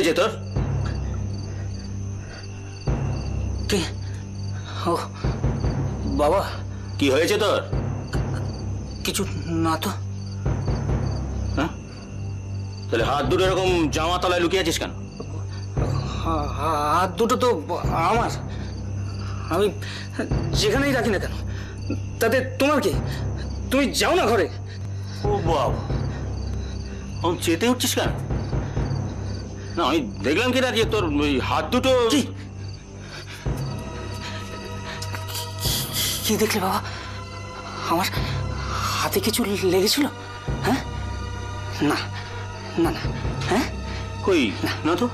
হয়েছে তোর? কে? ও বাবা, কি হয়েছে তোর? কিছু না তো। হ্যাঁ, তাহলে হাত দুটো এরকম জামা তলায় লুকিয়ে আছিস কেন? হাত দুটো তো আমার, আমি যেখানেই রাখি না কেন। তাতে তোমার কি? তুমি যাও না ঘরে। ও বাবা, এখন চেতে উঠছিস কেন? না, আমি দেখলাম কি না যে তোর ওই হাত দুটো। কি দেখলে বাবা? আমার হাতে কিছু লেগেছিল? হ্যাঁ, না না না। হ্যাঁ, কই না তো।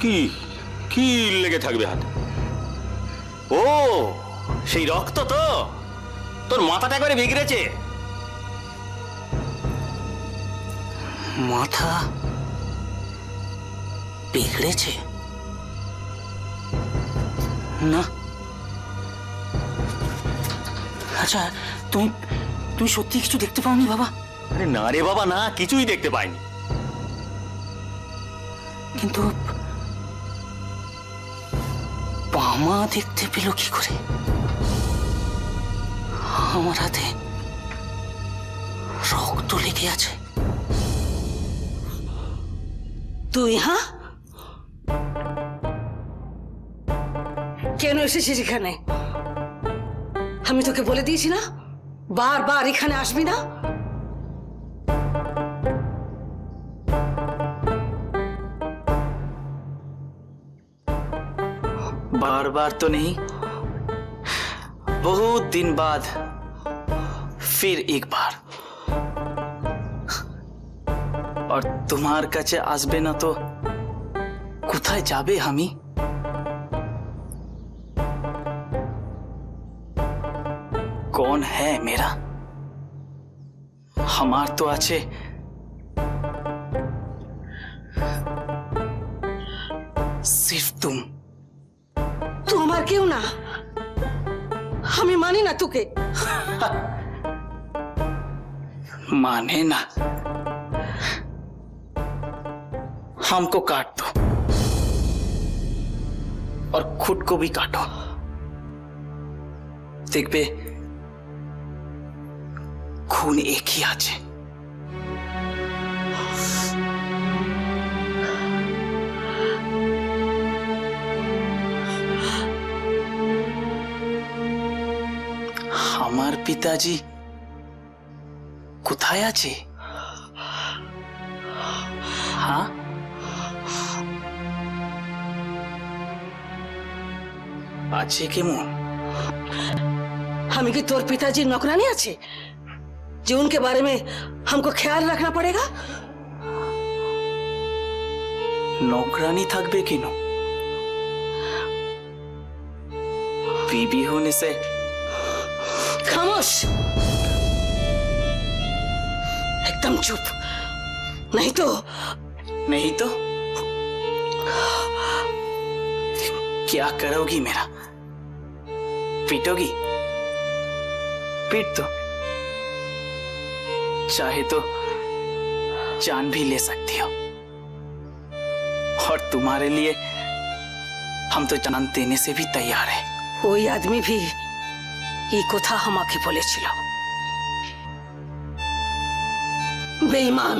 কি কি লেগে থাকবে হাতে? ও, সেই রক্ত তো। তোর মাথাটা একবারে বিগড়েছে। মাথা বিগড়েছে? না। আচ্ছা, তুমি তুমি সত্যি কিছু দেখতে পাওনি বাবা? আরে না রে বাবা, না, কিছুই দেখতে পাইনি। কিন্তু বামা দেখতে পেল কি করে? আমার হাতে রক্ত লেগে আছে। তুই? হ্যাঁ, কেন এসেছিস এখানে? আমি তোকে বলে দিয়েছি না বারবার এখানে আসবি না। बार बार तो नहीं, बहुत दिन बाद फिर एक बार। और तुम्हार काছে আসবে না তো কোথায় যাবে আমি? कौन है मेरा? हमार तो আছে सिर्फ तुम। তুই আমার কেউ না, আমি মানি না তোকে। माने ना, हमको काट दो और खुद को भी काटो। देखबे खून एक ही আছে। আমার পিতাজি কোথায় আছে? হ্যাঁ, আছে কেমন? हमें की तोर पिताजी नौकरानी अच्छे जो उनके बारे में हमको ख्याल रखना पड़ेगा। नौकरानी থাকবে কেন? बीबी होने से। खामोश, एकदम चुप, नहीं तो क्या करोगी मेरा? पीटोगी? पीट दो, चाहे तो जान भी ले सकती हो। और तुम्हारे लिए हम तो जान देने से भी तैयार है। ওই আদমি भी এই কথা আমাকে বলেছিল। বেঈমান।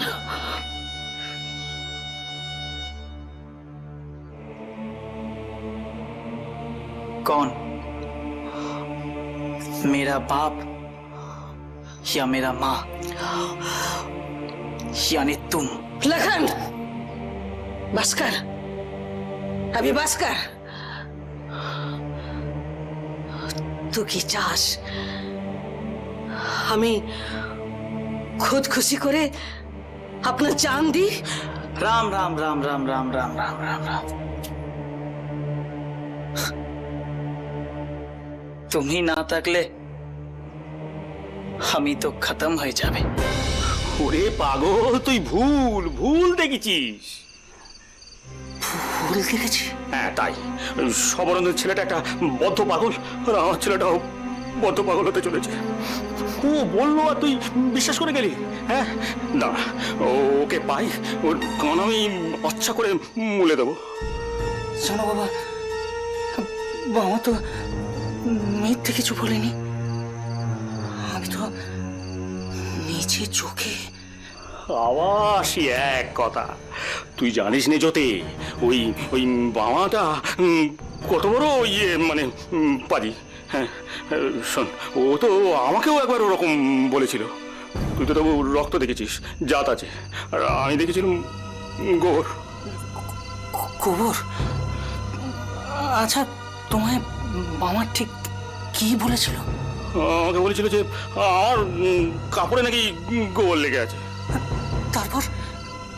कौन? मेरा बाप या मेरा माँ, यानी तुम? लखन, बस कर, अभी बस कर। तू की चास हमें खुद खुशी करे अपना जान दी। राम राम राम राम राम राम राम राम राम। तुम ही ना থাকলে আমি তো খতম হয়ে যাবে। ওরে পাগল, তুই ভুল ভুল দেখেছিস। ভুল দেখেছি? হ্যাঁ, তাই। সবরণের ছেলেটা একটা বদ্ধ পাগল, আর আমার ছেলেটাও বদ্ধ পাগল হতে চলেছে। ও বললো আর তুই বিশ্বাস করে গেলি? হ্যাঁ, না, ওকে পাই, ওর কান আমি আচ্ছা করে মুলে দেবো। শোনো বাবা, বাবা তো মিথ্যে কিছু বলেনি। আমি তো নিজে চোখে। আবার সে এক কথা, তুই জানিস নে যতে, ওই ওই বাবাটা কত বড় ইয়ে মানে পারি। হ্যাঁ, শোন, ও তো আমাকেও একবার ওরকম বলেছিল। তুই তো তবু রক্ত দেখেছিস, জাত আছে, আর আমি দেখেছিলাম গোবর। গোবর? আচ্ছা, তোমায় বাবা ঠিক কি বলেছিল? আমাকে বলেছিল যে আমার কাপড়ে নাকি গোবর লেগে আছে। তারপর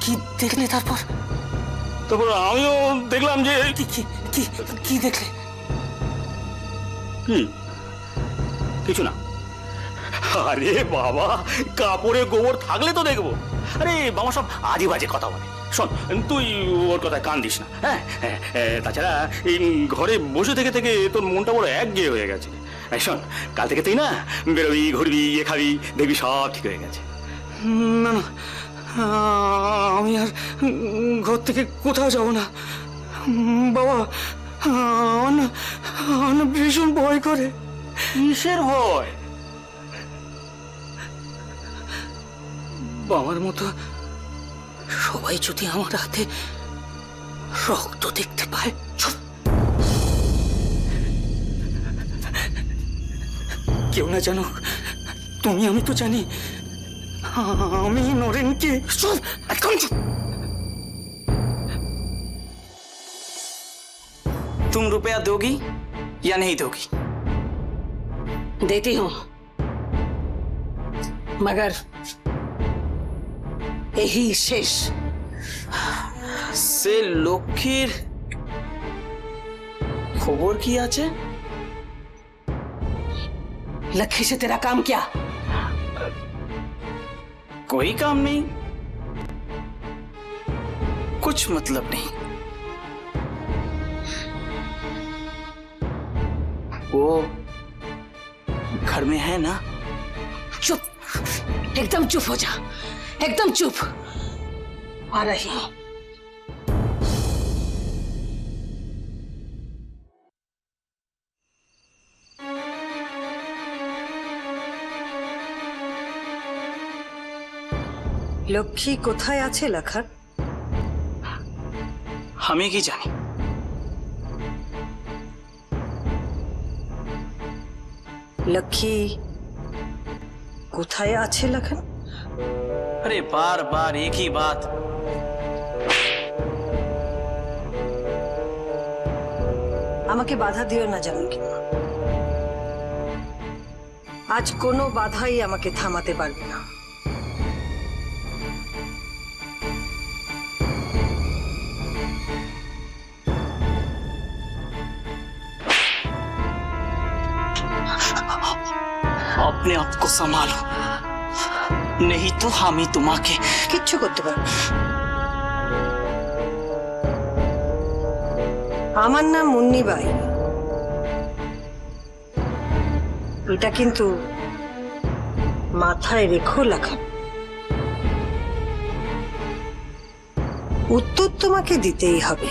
কি দেখলে? তারপর আমিও দেখলাম যে কি কি কি কি দেখলে? কি? কিছু না। আরে বাবা, কাপড়ে গোবর থাকলে তো দেখবো। আরে বাবা সব আজে বাজে কথা বলে। শোন, তুই ওর কথায় কান দিস না। হ্যাঁ, তাছাড়া এই ঘরে বসে থেকে থেকে তোর মনটা বড় একঘেয়ে হয়ে গেছে। শোন, কাল থেকে তুই না বেরোবি, ঘুরবি, ইয়ে খাবি, দেখবি সব ঠিক হয়ে গেছে। না না, আমি আর ঘর থেকে কোথাও যাব না বাবা। আমার না ভীষণ ভয় করে। কিসের ভয়? বাবার মতো সবাই যদি আমার হাতে রক্ত দেখতে পায়। চুপ! কেউ না জানো, তুমি, আমি তো জানি আমি নরেনকে। চুপ, একদম চুপ। तुम रुपया दोगी या नहीं दोगी? देती हूँ, मगर यही शेष। সে লক্ষ্মীর খবর কি আছে? लक्ष्य से तेरा काम क्या? कोई काम नहीं, कुछ मतलब नहीं। वो घर में है ना? चुप, एकदम चुप हो जा, एकदम चुप। आ रही हूं। লক্ষ্মী কোথায় আছে লাখার? আমি কি জানি? লক্ষ্মী কোথায় আছে লাখার? अरे बार बार एक ही बात। আমাকে বাধা দিও না জানকী মা। আজ কোনো বাধাই আমাকে থামাতে পারবে না। अपने आप को संभालो, नहीं तो हम ही तुम्हारे। কিচ্ছু করতে পারবে না। আমার নাম মুন্নিবাই। এটা কিন্তু মাথায় রেখো লাখার। উত্তর তোমাকে দিতেই হবে।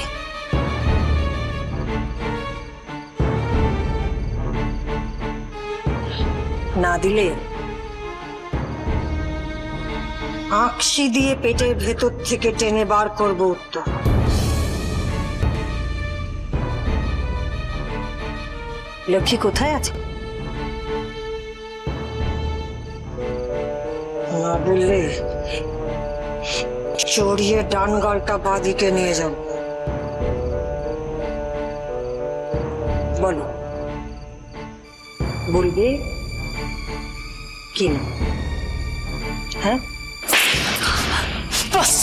না দিলে আঁকশি দিয়ে পেটের ভেতর থেকে টেনে বার করবো উত্তর। লক্ষ্মী কোথায় আছে? না বললে চড়িয়ে ডান গালটা বাঁদিকে নিয়ে যাব। বলো, বলবে কি না? হ্যাঁ, बस,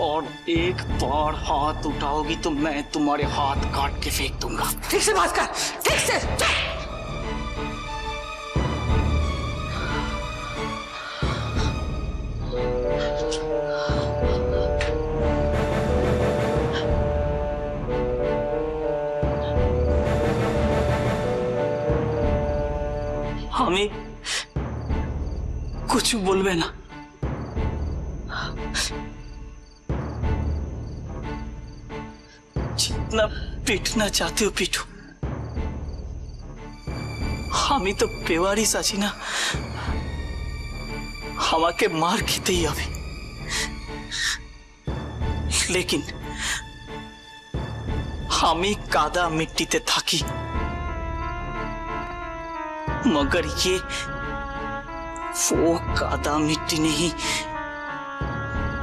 और एक बार हाथ उठाओगी तो मैं तुम्हारे हाथ काट के फेंक दूंगा। ठीक से बात कर, ठीक से। चुप! हमें कुछ बोलबे ना। जितना पीटना चाहते हो पीटो, हमें तो बेवारिस आছি না, আমাকে মার খেতেই হবে। लेकिन हमें कादा मिट्टी थाकी, मगर ये वो कादा मिट्टी नहीं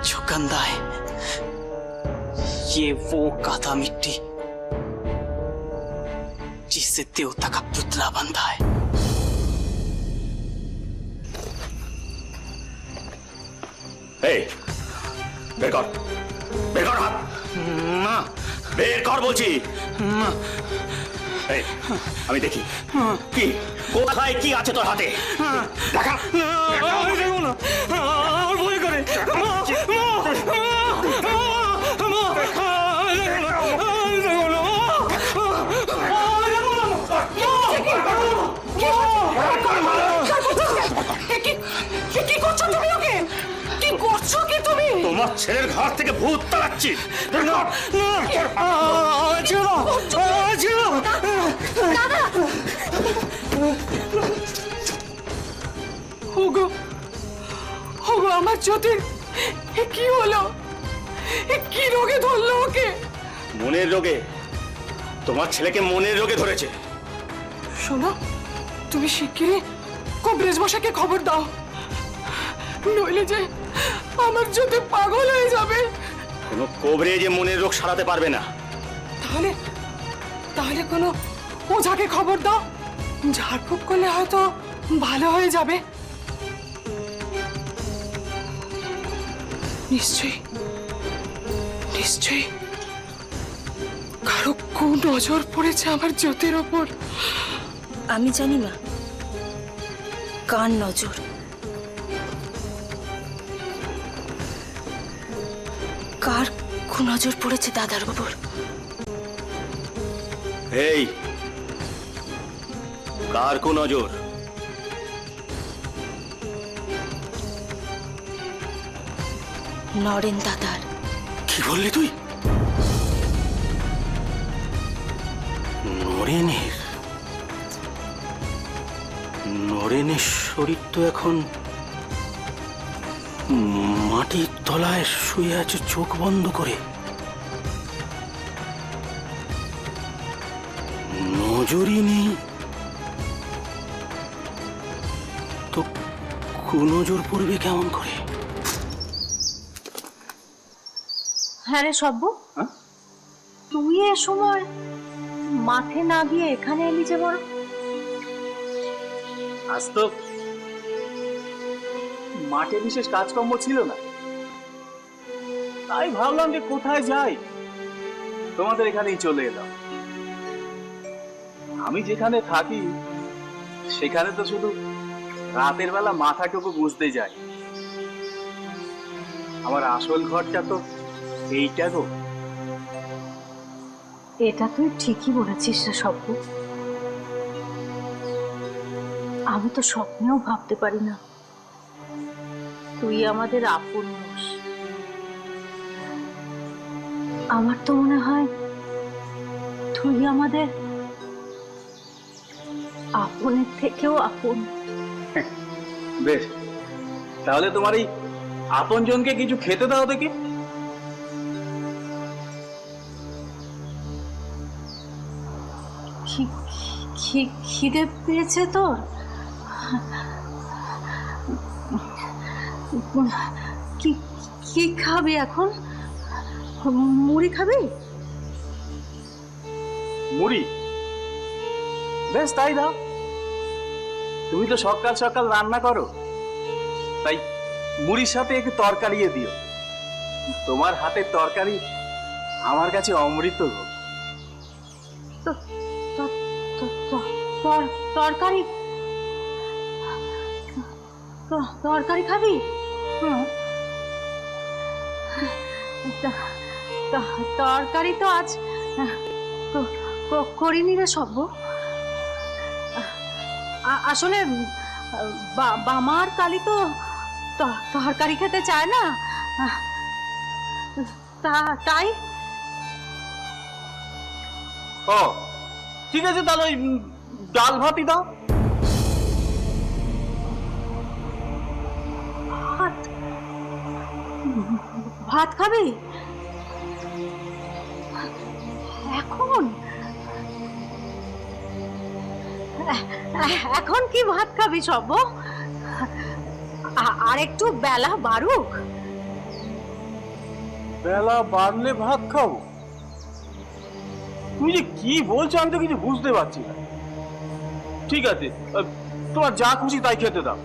जो गंदा है, ये वो कादा मिट्टी जिससे देवता का पुतला बनता है। বের কর, বের কর হাত, না বের কর বলছি। না, এই, আমি দেখি কি কোথায় কি আছে তোর হাতে, দেখা। আমি দেখবো না, আমার ভয় করে। কি করছো তুমি ওকে? কি করছো কি তুমি? তোমার ছেলের ঘর থেকে ভূত তাড়াচ্ছি। ওগো ওগো আমার জ্যোতির কি হলো? কি রোগে ধরলো ওকে? মনের রোগে, তোমার ছেলেকে মনের রোগে ধরেছে। শোনো, তুমি শিগগিরই কবরেজ মশাইকে খবর দাও, নইলে যে আমার জ্যোতি পাগল হয়ে যাবে। কোনো কবরে যে মনের রোগ সারাতে পারবে না। তাহলে তাহলে কোনো ওঝাকে খবর দাও, ঝাড়ফুঁক করলে হয়তো ভালো হয়ে যাবে। নিশ্চয়ই নিশ্চয়ই কারো কোন নজর পড়েছে আমার জ্যোতির ওপর। আমি জানি না কার নজর। কার নজর পড়েছে দাদার উপর? এই কার কো নজর? নরেন দাদার। কি বললি তুই? নরেনের? নরেনের শরীর তো এখন মাটির তলায় শুয়ে আছে চোখ বন্ধ করে। নজরই নেই তো কুনজর পড়বে কেমন করে? হ্যাঁ রে সব্য, তুই এ সময় মাঠে না গিয়ে এখানে এলি যে বড়? আজ তো মাঠে বিশেষ কাজকর্ম ছিল না, তাই ভাবলাম যে কোথায় যাই, তোমাদের এখানেই চলে এলাম। আমি যেখানে থাকি সেখানে তো শুধু রাতের বেলা মাথাটুকু বুঝতে যাই, আমার আসল ঘরটা তো এইটা গো। এটা তুই ঠিকই বলেছিস রে সব্য, আমি তো স্বপ্নেও ভাবতে পারি না তুই আমাদের আপন হোস। আমার তো মনে হয় তুই আমাদের আপনের থেকেও আপন। বেশ, তাহলে তোমার এই আপন জনকে কিছু খেতে দাও দেখি। খিদে পেয়েছে তোর? কি কি খাবি এখন? মুড়ি খাবি? মুড়ি? বেশ তাই দাও, তুমি তো সকাল সকাল রান্না করো, তাই মুড়ির সাথে একটু তরকারি দিও। তোমার হাতের তরকারি আমার কাছে অমৃত গো। তরকারি তরকারি খাবি? তরকারি তো আজ করিনি রে সব্য, আসলে বামা আর কালী তো তরকারি খেতে চায় না, তাই। ও ঠিক আছে, তাহলে ওই ডাল ভাতই দাও। ভাত খাবি এখন? এখন কি ভাত খাবি সব? আর একটু বেলা বাড়ুক। বেলা বাড়লে ভাত খাবো? তুমি যে কি বলছো আমি তো কিছু বুঝতে পারছি না। ঠিক আছে, তোমার যা খুশি তাই খেতে দাও।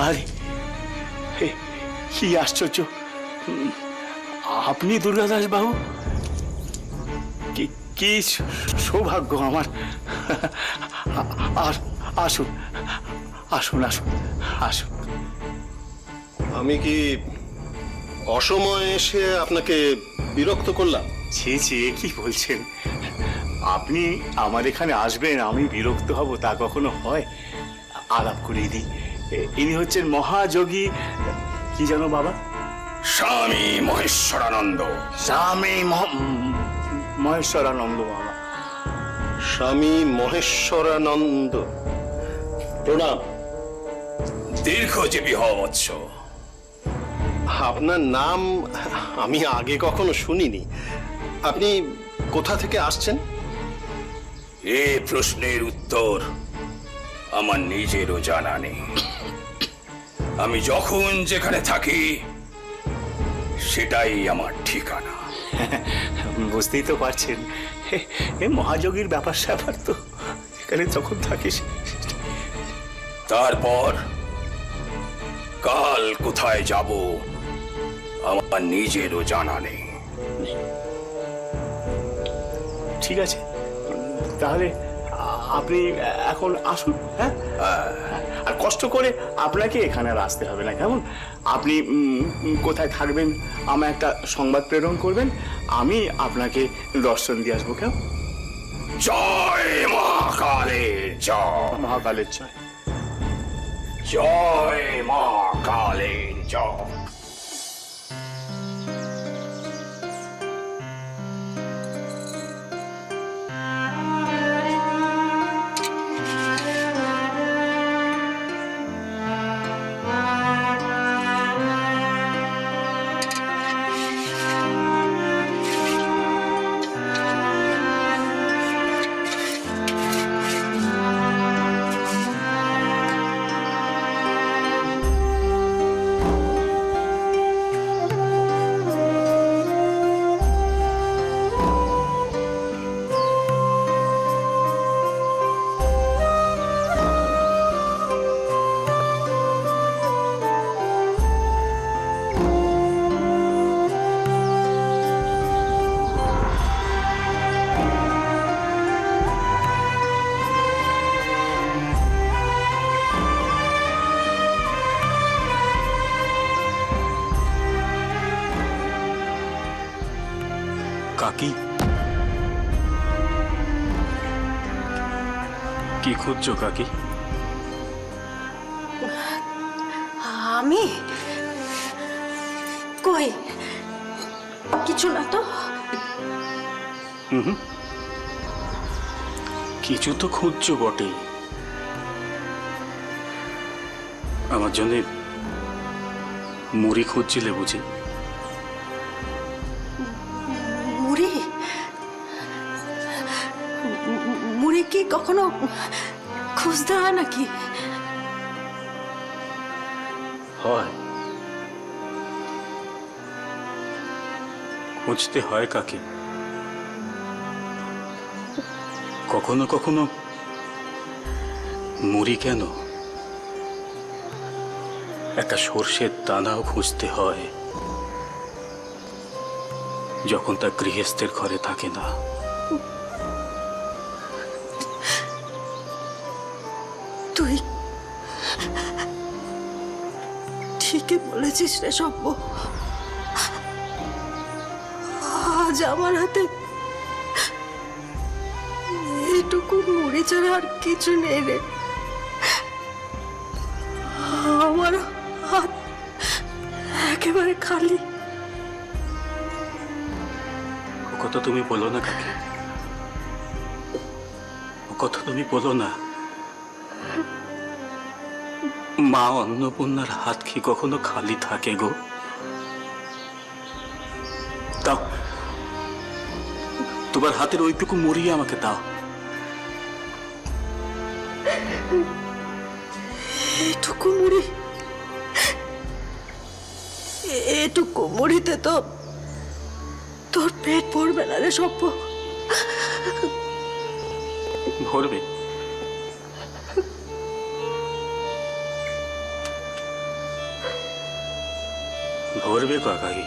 আরে কি আশ্চর্য, আপনি দুর্গাদাস বাবু? কি সৌভাগ্য আমার। আসুন আসুন আসুন আসুন। আমি কি অসময়ে এসে আপনাকে বিরক্ত করলাম? ছি ছি, কি বলছেন? আপনি আমার এখানে আসবেন আমি বিরক্ত হব তা কখনো হয়? আলাপ করিয়ে দিই, ইনি হচ্ছেন মহাযোগী, কি জানো বাবা? স্বামী মহেশ্বরানন্দ। স্বামী মহেশ্বরানন্দ বাবা। স্বামী মহেশ্বরানন্দ, প্রণাম। দীর্ঘজীবী হও বৎস। আপনার নাম আমি আগে কখনো শুনিনি। আপনি কোথা থেকে আসছেন? এ প্রশ্নের উত্তর আমার নিজেরও জানা নেই। আমি যখন যেখানে থাকি সেটাই আমার ঠিকানা। বুঝতেই তো পারছেন, এ মহাযোগীর ব্যাপার স্যাপার তো এখানে তখন থাকিস। তারপর কাল কোথায় যাব আমার নিজেরও জানা নেই। ঠিক আছে, তাহলে আপনি এখন আসুন। হ্যাঁ, আর কষ্ট করে আপনাকে এখানে আর আসতে হবে না, কেমন? আপনি কোথায় থাকবেন আমায় একটা সংবাদ প্রেরণ করবেন, আমি আপনাকে দর্শন দিয়ে আসবো। কেমন? জয় মহাকালের জয়। মহাকালের জয়। জয় মহাকালের জয়। কাকি, কি খুঁজছো কাকি? আমি কই, কিছু না তো। কিছু তো খুঁজছো বটেই। আমার জন্য মুড়ি খুঁজছিলে বুঝি? মুড়ি? মুড়ি কি কখনো খুঁজতে হয় নাকি? হয়, খুঁজতে হয় কাকি। কখনো কখনো মুড়ি কেন, একটা সর্ষের দানাও খুঁজতে হয় যখন তা গৃহস্থের ঘরে থাকে না। তুই ঠিকই বলেছিস রে সব্য। আজ আমার হাতে এটুকু মুড়ি ছাড়া আর কিছু নেই রে। আমার হাত একেবারে খালি। ও কথা তুমি বলো না কাকি, ও কথা তুমি বলো না। মা অন্নপূর্ণার হাত কি কখনো খালি থাকে গো? দাও, তোমার হাতের ওইটুকু মুড়িয়ে আমাকে দাও। এটুকু মুড়ি, এটুকু মুড়িতে তো তোর পেট ভরবে না রে সভ্য। ভরবে, ভরবে কাকাই,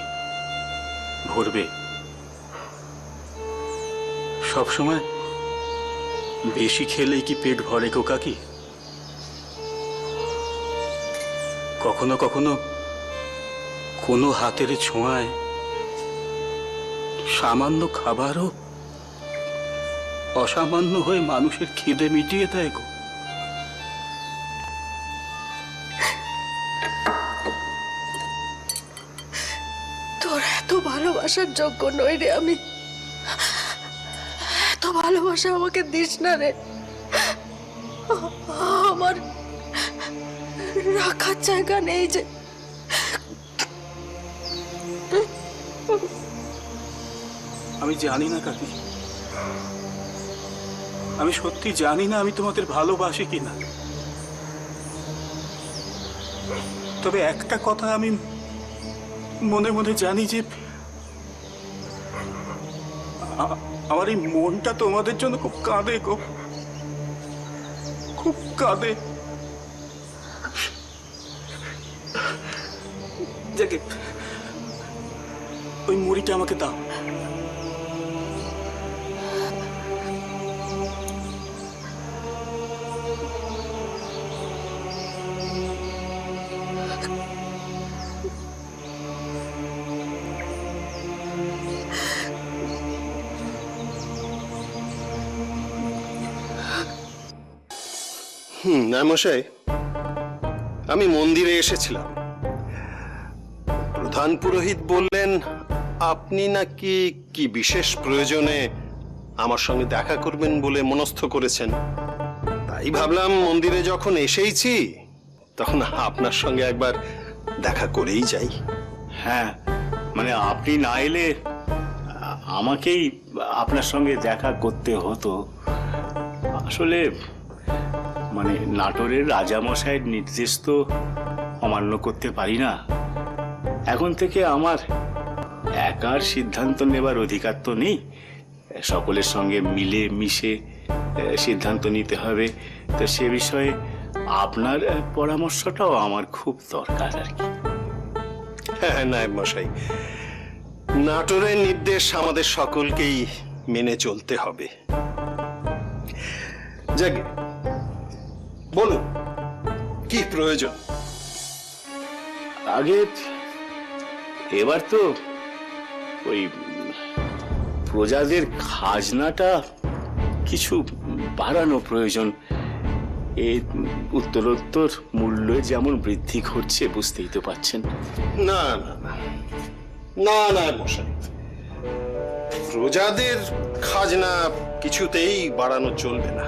ভরবে। সবসময় বেশি খেলেই কি পেট ভরে গো কাকি? কখনো কখনো কোনো হাতের ছোঁয়ায় সামান্য খাবারও অসামান্য হয়ে মানুষের খিদে মিটিয়ে দেয় গো। তোর এত ভালোবাসার যোগ্য নই রে আমি। এত ভালোবাসা আমাকে দিস না রে। আমার রাখার জায়গা নেই যে। আমি জানি না কাকি, আমি সত্যি জানি না আমি তোমাদের ভালোবাসি কিনা। তবে একটা কথা আমি মনে মনে জানি যে আমার এই মনটা তোমাদের জন্য খুব কাঁদে গো, খুব কাঁদে। যাকে ওই মুড়িটা আমাকে দাও। মশাই, আমি মন্দিরে এসেছিলাম। প্রধান পুরোহিত বললেন আপনি নাকি কি বিশেষ প্রয়োজনে আমার সঙ্গে দেখা করবেন বলে মনস্থ করেছেন। তাই ভাবলাম মন্দিরে যখন এসেইছি তখন আপনার সঙ্গে একবার দেখা করেই যাই। হ্যাঁ, মানে আপনি না এলে আমাকেই আপনার সঙ্গে দেখা করতে হতো। আসলে মানে নাটোরের রাজামশাইয়ের নির্দেশ তো অমান্য করতে পারি না। এখন থেকে আমার একার সিদ্ধান্ত নেবার অধিকার তো নেই, সকলের সঙ্গে মিলে মিশে সিদ্ধান্ত নিতে হবে। তো সে বিষয়ে আপনার পরামর্শটাও আমার খুব দরকার আর কি। হ্যাঁ নায়েব মশাই, নাটোরের নির্দেশ আমাদের সকলকেই মেনে চলতে হবে। যাকে বলুন কি প্রয়োজন? আগে এবার তো ওই প্রজাদের খাজনাটা কিছু বাড়ানো প্রয়োজন। এই উত্তরোত্তর মূল্য যেমন বৃদ্ধি ঘটছে বুঝতেই তো পাচ্ছেন। না না না না না মশাই, প্রজাদের খাজনা কিছুতেই বাড়ানো চলবে না।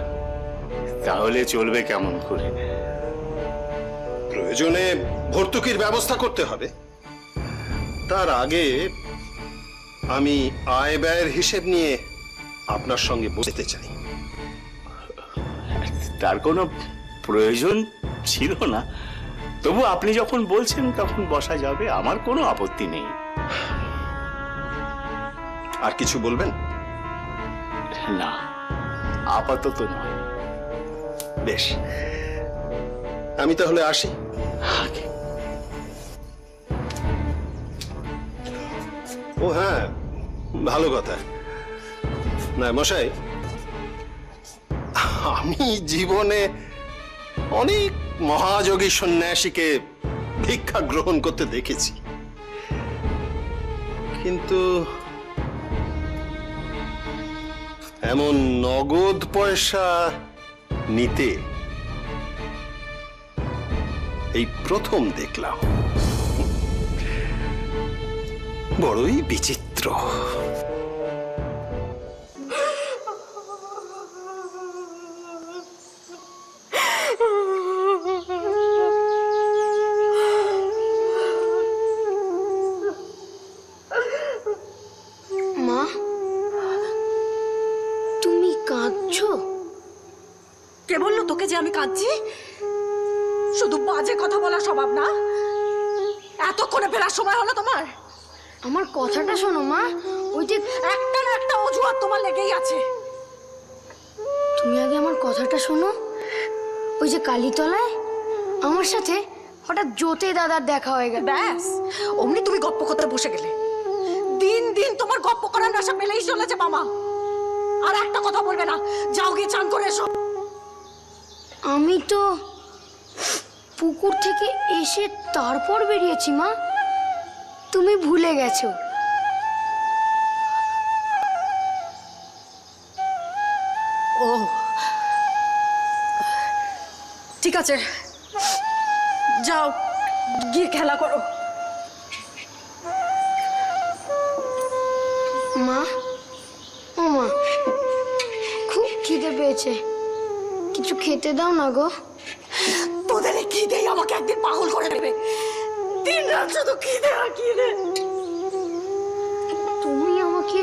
তাহলে চলবে কেমন করে? প্রয়োজনে ভর্তুকির ব্যবস্থা করতে হবে। তার আগে আমি আয় ব্যয়ের হিসেব নিয়ে আপনার সঙ্গে বসতে চাই। তার কোনো প্রয়োজন ছিল না, তবু আপনি যখন বলছেন তখন বসা যাবে, আমার কোনো আপত্তি নেই। আর কিছু বলবেন? না, আপাতত নয়। বেশ, আমি তাহলে আসি। আগে ও হ্যাঁ, ভালো কথা। না মশাই, আমি জীবনে অনেক মহাযোগী সন্ন্যাসীকে ভিক্ষা গ্রহণ করতে দেখেছি, কিন্তু এমন নগদ পয়সা নিতে এই প্রথম দেখলাম। বড়ই বিচিত্র। মা, তুমি কাঁদছো? কে বললো তোকে যে আমি কাঁদছি? শুধু বাজে কথা বলার স্বভাব না? এতক্ষণে ফেরার সময় হলো তোমার? আমার কথাটা শোনো মা। ওই যে একটা না একটা অজুহাত তোমার লেগেই আছে। তুমি আগে আমার কথাটা শোনো। ওই যে কালীতলায় আমার সাথে হঠাৎ জ্যোতি দাদার দেখা হয়ে গেল। ব্যাস, অমনি তুমি গপ্প করতে বসে গেলে। দিন দিন তোমার গপ্প করার নেশা পেলেই চলেছে মামা। আর একটা কথা বলবে না। যাও গিয়ে চান করে এসো। আমি তো পুকুর থেকে এসে তারপর বেরিয়েছি মা। তুমি ভুলে গেছো। ও ঠিক আছে, যাও গিয়ে খেলা করো। মা, ও মা, খুব খিদে পেয়েছে, কিছু খেতে দাও না গো। তোদের এই খিদেই আমাকে একদিন পাগল করে দেবে। দিন রাত শুধু খিদে আর খিদে। তুমি আমাকে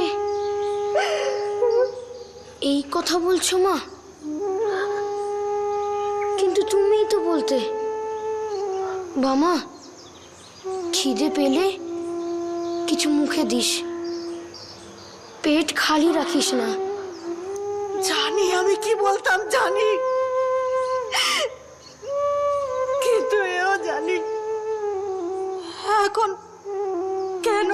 এই কথা বলছো মা? কিন্তু তুমিই তো বলতে বামা, খিদে পেলে কিছু মুখে দিস, পেট খালি রাখিস না। জানি আমি কি বলতাম, জানি, কিন্তু এও জানি এখন কেন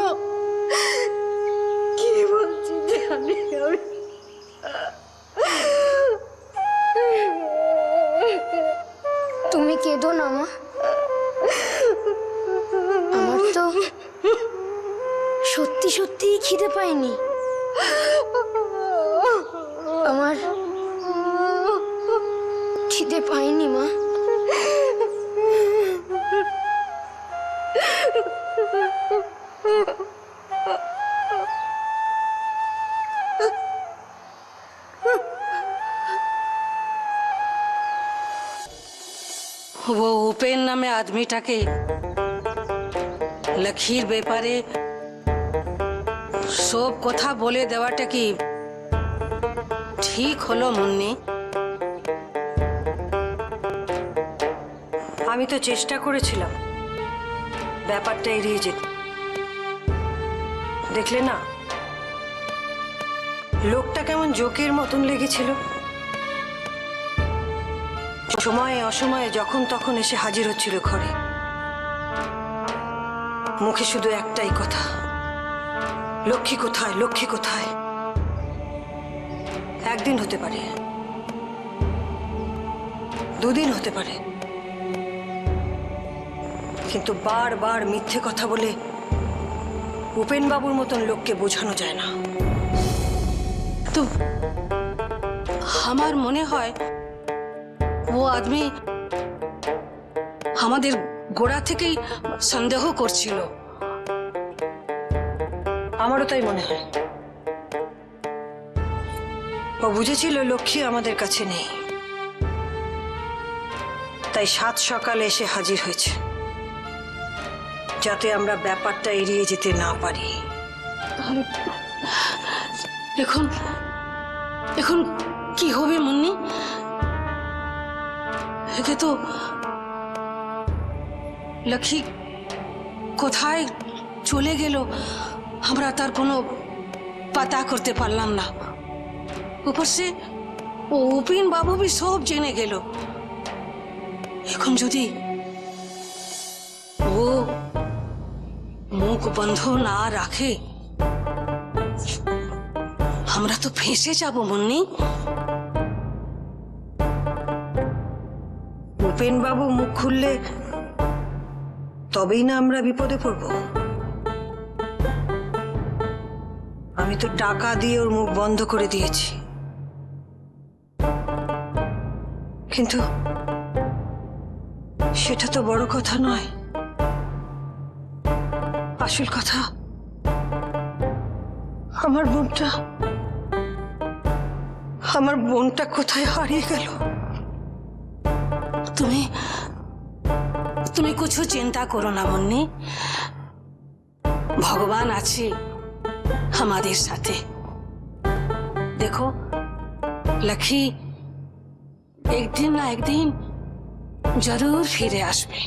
কি বলছি জানি আমি। তুমি কেঁদো না মা, আমার তো সত্যি সত্যিই খিদে পাইনি। আমার খিদে পাইনি মা। वो उपेन नामे आदमीटाके लखीर ব্যাপারে সব কথা বলে দেওয়াটা কি ঠিক হলো মুন্নি? আমি তো চেষ্টা করেছিলাম ব্যাপারটা এড়িয়ে যেতে। দেখলে না লোকটা কেমন জোকের মতন লেগেছিল। সময়ে অসময়ে যখন তখন এসে হাজির হচ্ছিল ঘরে, মুখে শুধু একটাই কথা, লক্ষ্মী কোথায়, লক্ষ্মী কোথায়। একদিন হতে পারে, দুদিন হতে পারে, কিন্তু বারবার মিথ্যে কথা বলে উপেন বাবুর মতন লোককে বোঝানো যায় না। তো আমার মনে হয় ও আদমি আমাদের গোড়া থেকেই সন্দেহ করছিল। আমারও তাই মনে হয়। ও বুঝেছিল লক্ষ্মী আমাদের কাছে নেই, তাই সাত সকালে এসে হাজির হয়েছে, যাতে আমরা ব্যাপারটা এড়িয়ে যেতে না পারি। এখন এখন কি হবে মুন্নি? একে তো লক্ষ্মী কোথায় চলে গেল আমরা তার কোনো পাতা করতে পারলাম না। উপর সে ও উপেন বাবু भी সব জেনে গেল। এখন যদি ও মুখ বন্ধ না রাখে আমরা তো ফেঁসে যাব মুন্নি। উপেন বাবু মুখ খুললে তবেই না আমরা বিপদে পড়ব। আমি তো টাকা দিয়ে ওর মুখ বন্ধ করে দিয়েছি। কিন্তু সেটা তো বড় কথা নয়। আসল কথা আমার বোনটা কোথায় হারিয়ে গেল। তুমি কিছু চিন্তা করো না মুন্নি, ভগবান আছে আমাদের সাথে। দেখো লক্ষ্মী একদিন না একদিন জরুর ফিরে আসবে।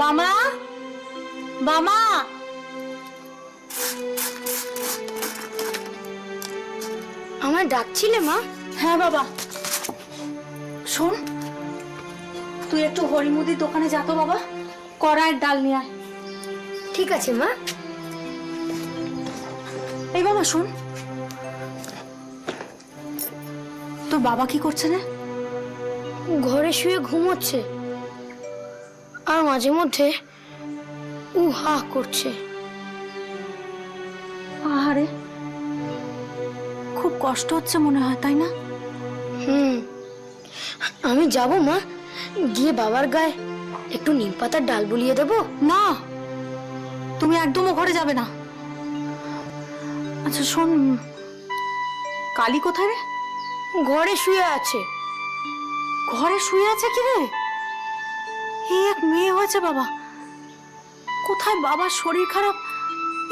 বামা, বামা, আমায় ডাকছিলে মা? হ্যাঁ বাবা। শোন, তুই একটু হরিমুদির দোকানে যা তো বাবা, কড়াইয়ের ডাল নিয়ে আয়। ঠিক আছে মা। এই বাবা শোন, তোর বাবা কি করছে রে? ঘরে শুয়ে ঘুমোচ্ছে, আর মাঝে মধ্যে হা করছে। আহারে, খুব কষ্ট হচ্ছে মনে হয়, তাই না? আমি যাব মা, গিয়ে বাবার গায়ে একটু নিম পাতার ডাল বুলিয়ে দেবো। না, তুমি একদম ও ঘরে যাবে না। আচ্ছা শোন, কালী কোথায় রে? ঘরে শুয়ে আছে। ঘরে শুয়ে আছে কি রে? এই এক মেয়ে হয়েছে বাবা, কোথায় বাবার শরীর খারাপ,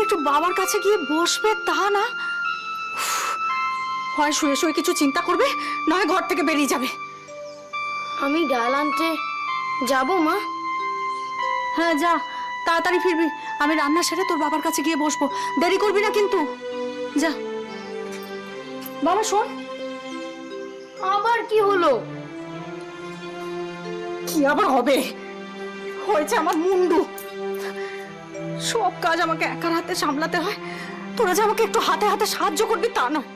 একটু বাবার কাছে গিয়ে বসবে তা না। হয় শুয়ে শুয়ে কিছু চিন্তা করবে, নয় ঘর থেকে বেরিয়ে যাবে। আমি ডাল আনতে যাব মা। হ্যাঁ যা, তাড়াতাড়ি ফিরবি। আমি রান্না সেরে তোর বাবার কাছে গিয়ে বসবো, দেরি করবি না কিন্তু। যা বাবা। শোন, আবার কি হলো? কি আবার হবে? হয়েছে আমার মুন্ডু, সব কাজ আমাকে একার হাতে সামলাতে হয়। তোরা যে আমাকে একটু হাতে হাতে সাহায্য করবি তা নয়।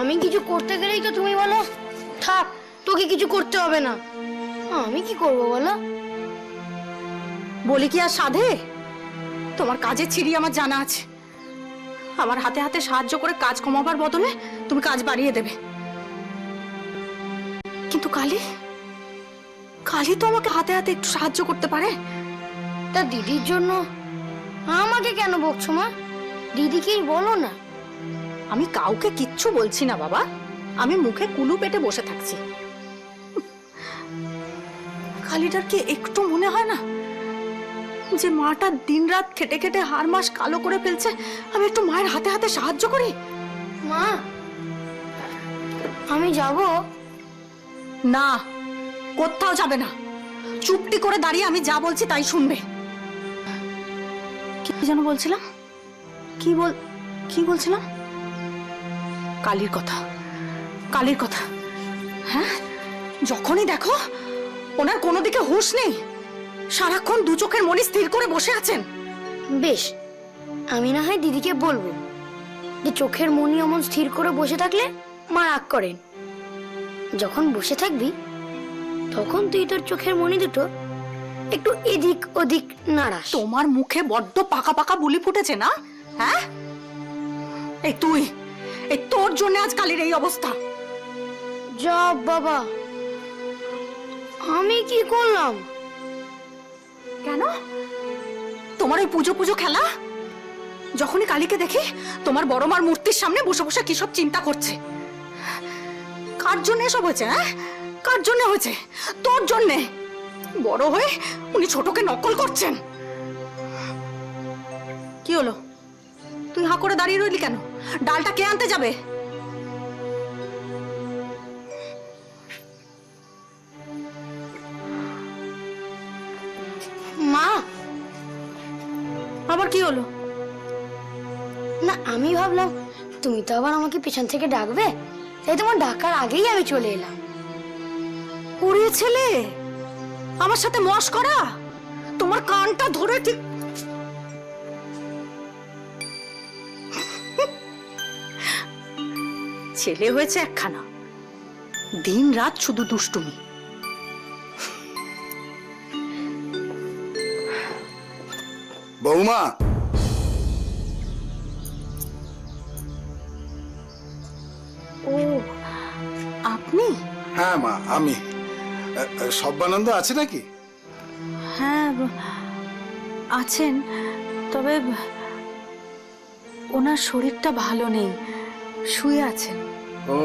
আমি কিছু করতে গেলেই তো তুমি বলো থাক, তোকে কিছু করতে হবে না। আমি কি করব বলো? বলি কি আর সাধে? তোমার কাজের ছিড়ি আমার জানা আছে। আমার হাতে হাতে সাহায্য করে কাজ কমাবার বদলে তুমি কাজ বাড়িয়ে দেবে। কিন্তু কালী তো আমাকে হাতে হাতে একটু সাহায্য করতে পারে। তা দিদির জন্য আমাকে কেন বকছো মা? দিদিকেই বলো না। আমি কাউকে কিচ্ছু বলছি না বাবা, আমি মুখে কুলু পেটে বসে থাকছি। কালীটার কি একটু মনে হয় না যে মাটা দিনরাত খেটে খেটে হাড় মাস কালো করে ফেলছে, আমি একটু মায়ের হাতে হাতে সাহায্য করি? মা, আমি যাব না, কোথাও যাবে না। চুপটি করে দাঁড়িয়ে আমি যা বলছি তাই শুনবে। কি যেন বলছিলাম? কি বলছিলাম? কালীর কথা। হ্যাঁ, যখনই দেখো ওনার কোনো দিকে হুঁশ নেই, সারাক্ষণ দু চোখের মনি স্থির করে বসে আছেন। বেশ, আমি না হয় দিদিকে বলবো যে চোখের মনি অমন স্থির করে বসে থাকলে মা রাগ করেন। যখন বসে থাকবি তখন তুই তোর চোখের মনি দুটো একটু এদিক ওদিক নাড়াস। তোমার মুখে বড্ড পাকা পাকা বুলি ফুটেছে না? হ্যাঁ, এই তোর জন্য আজ কালীর এই অবস্থা। যা বাবা, আমি কি করলাম? কেন? তোমার ওই পুজো খেলা? যখনই কালীকে দেখি তোমার বড় মার মূর্তির সামনে বসে বসে কি সব চিন্তা করছে। কার জন্য এসব হয়েছে? হ্যাঁ, কার জন্য হয়েছে? তোর জন্যে। বড় হয়ে উনি ছোটকে নকল করছেন। কি হলো? তুই হাঁ করে দাঁড়িয়ে রইলি কেন? ডালটা কে আনতে যাবে? মা, আবার কি হলো? না, আমি ভাবলাম তুমি তো আবার আমাকে পেছন থেকে ডাকবে, তাই তোমার ডাকার আগেই আমি চলে এলাম। ওরে ছেলে, আমার সাথে মশকরা? তোমার কানটা ধরে ঠিক ছেলে হয়েছে একখানা, দিন রাত শুধু দুষ্টুমি। বৌমা, ও আপনি? হ্যাঁ মা, আমি। সব্বানন্দ আছে নাকি? হ্যাঁ আছেন, তবে ওনার শরীরটা ভালো নেই, শুয়ে আছেন। ও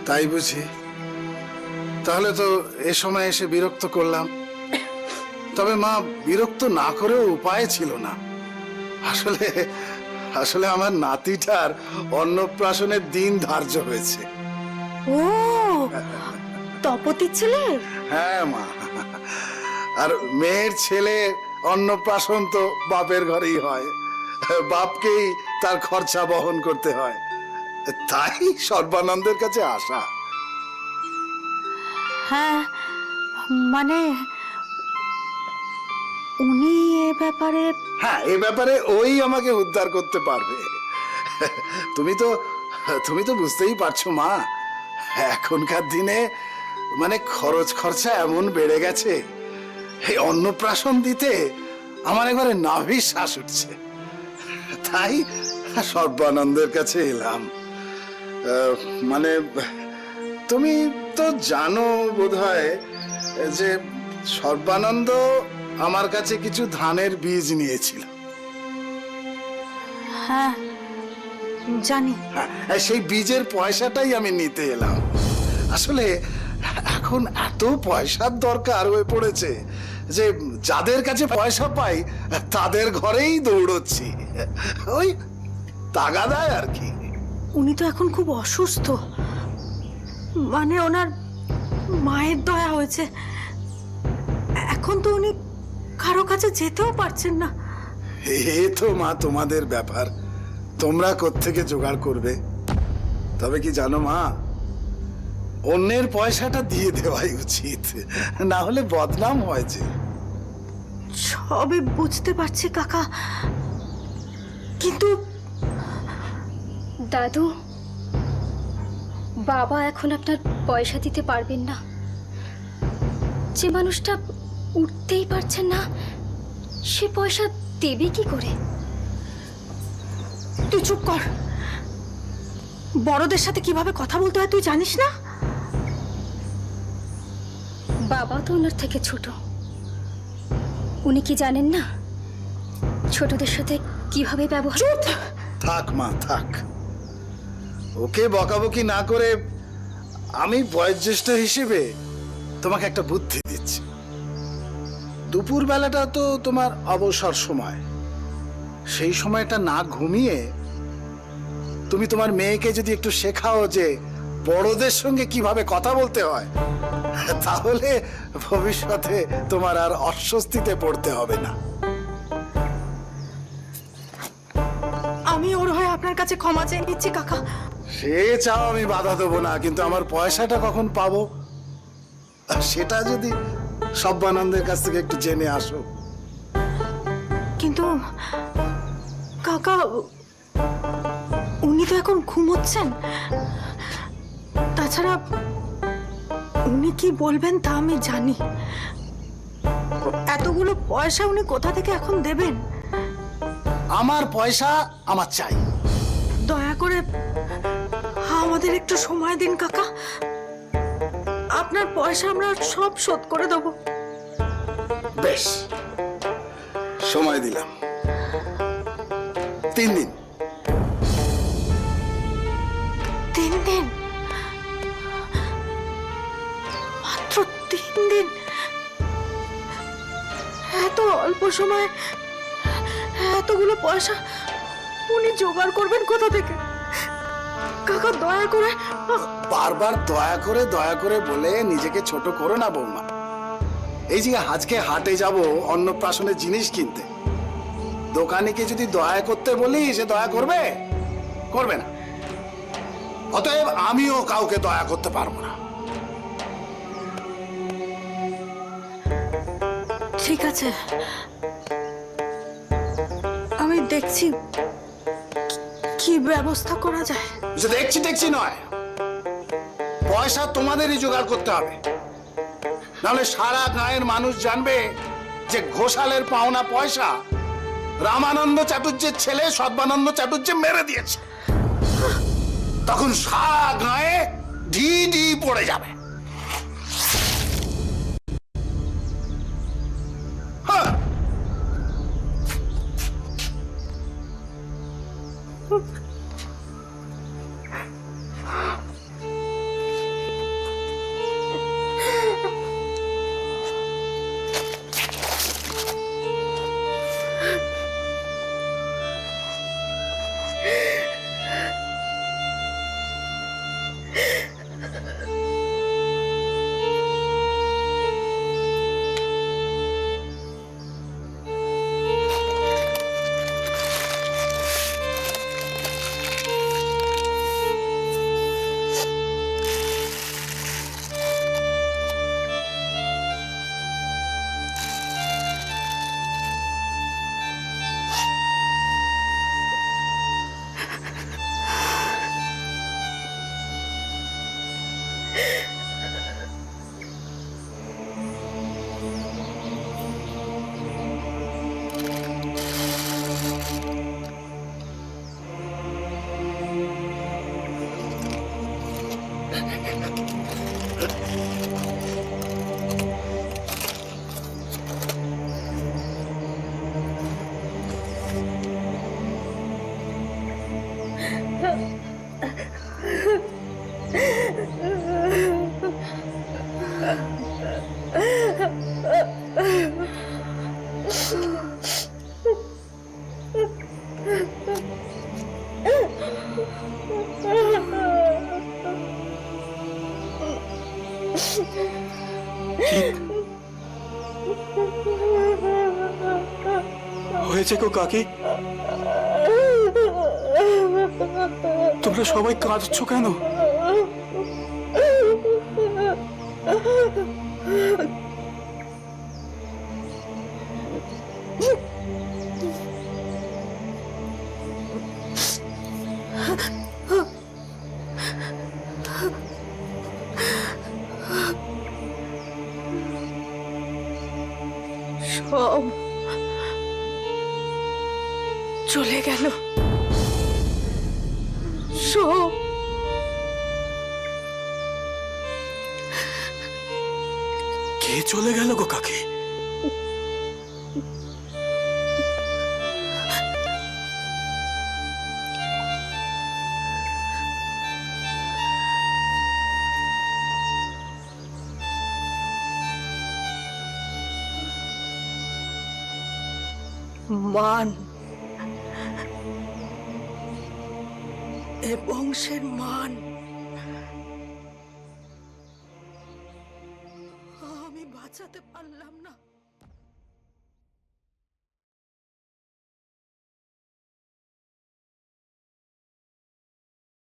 তাই বুঝি। তাহলে তো এ সময় এসে বিরক্ত করলাম। তবে মা, বিরক্ত না করেও উপায় ছিল না। আসলে আসলে আমার নাতিটার অন্নপ্রাশনের দিন ধার্য হয়েছে। ও তপতির ছেলে? হ্যাঁ মা, আর মেয়ের ছেলে অন্নপ্রাশন তো বাপের ঘরেই হয়, বাপকেই তার খরচা বহন করতে হয়। তাই সর্বানন্দের কাছে আসা। হ্যাঁ মানে উনি এ ব্যাপারে? হ্যাঁ, এ ব্যাপারে ওই আমাকে উদ্ধার করতে পারবে। তুমি তো বুঝতেই পারছো মা, এখনকার দিনে মানে খরচ খরচা এমন বেড়ে গেছে, এই অন্নপ্রাশন দিতে আমার একবারে নাভির শ্বাস উঠছে। তাই সর্বানন্দের কাছে এলাম। মানে তুমি তো জানো বোধহয় যে সর্বানন্দ আমার কাছে কিছু ধানের বীজ নিয়েছিল। হ্যাঁ জানি। হ্যাঁ, সেই বীজের পয়সাটাই আমি নিতে এলাম। আসলে এখন এত পয়সার দরকার হয়ে পড়েছে যে যাদের কাছে পয়সা পাই তাদের ঘরেই দৌড়চ্ছি, ওই তাগাদায় আর কি। উনি তো এখন খুব অসুস্থ, মানে ওনার মায়ের দয়া হয়েছে, এখন তো উনি কারো কাছে যেতেও পারছেন না। এ তো মা তোমাদের ব্যাপার, তোমরা কোত্থেকে জোগাড় করবে। তবে কি জানো মা, অন্যের পয়সাটা দিয়ে দেওয়াই উচিত, না হলে বদনাম হয় যে। সবই বুঝতে পারছি কাকা, কিন্তু দাদু, বাবা এখন আপনার পয়সা দিতে পারবেন না। যে মানুষটা উঠতেই পারছেন না, সে পয়সা দেবে কি করে? তুই চুপ কর। বড়দের সাথে কিভাবে কথা বলতে হয় তুই জানিস না? বাবা তো ওনার থেকে ছোট, উনি কি জানেন না ছোটদের সাথে কিভাবে ব্যবহার? থাক মা থাক, ওকে বকাবকি না করে আমি বয়োজ্যেষ্ঠ হিসেবে তোমাকে একটা বুদ্ধি দিচ্ছি। দুপুর বেলাটা তো তোমার অবসর সময়, সেই সময়টা না ঘুমিয়ে তুমি তোমার মেয়েকে যদি একটু শেখাও যে বড়দের সঙ্গে কিভাবে কথা বলতে হয়, তাহলে ভবিষ্যতে তোমার আর অস্বস্তিতে পড়তে হবে না। আমি ওর হয়ে আপনার কাছে ক্ষমা চেয়ে নিচ্ছি কাকা। সে চাও আমি বাধা দেবো না, কিন্তু আমার পয়সাটা কখন পাবো সেটা যদি সব্বানন্দের কাছ থেকে একটু জেনে আসো। কিন্তু কাকা, উনি তো এখন ঘুমোচ্ছেন, তাছাড়া উনি কি বলবেন তা আমি জানি। এতগুলো পয়সা উনি কোথা থেকে এখন দেবেন? আমার পয়সা আমার চাই। দয়া করে আমাদের একটু সময় দিন কাকা, আপনার পয়সা আমরা সব শোধ করে দেবো। বেশ, সময় দিলাম 3 দিন। 3 দিন? মাত্র 3 দিন? এত অল্প সময় এতগুলো পয়সা উনি জোগাড় করবেন কোথা থেকে? কাকা দয়া করে। বারবার দয়া করে বলে নিজেকে ছোট করো না বৌমা। এই যে আজকে হাটে যাব অন্নপ্রাশনের জিনিস কিনতে, দোকানিকে যদি দয়া করতে বলি সে দয়া করবে? করবে না। অতএব আমিও কাউকে দয়া করতে পারবো না। ঠিক আছে, আমি দেখছি কি ব্যবস্থা করা যায়। দেখছি নয়, পয়সা তোমাদেরই জোগাড় করতে হবে, নাহলে সারা গাঁয়ের মানুষ জানবে যে ঘোষালের পাওনা পয়সা রামানন্দ চাটুর্যের ছেলে সর্বানন্দ চাটুর্য মেরে দিয়েছে। তখন সারা গায়ে ঢি ঢি পড়ে যাবে। হ্যাঁ, হয়েছে গো কাকি? তোমরা সবাই কাঁদছো কেন? সব চলে গেল, সব। কে চলে গেল গো কাকি? মান, এ বংশের মান। আমি বাঁচাতে পারলাম না।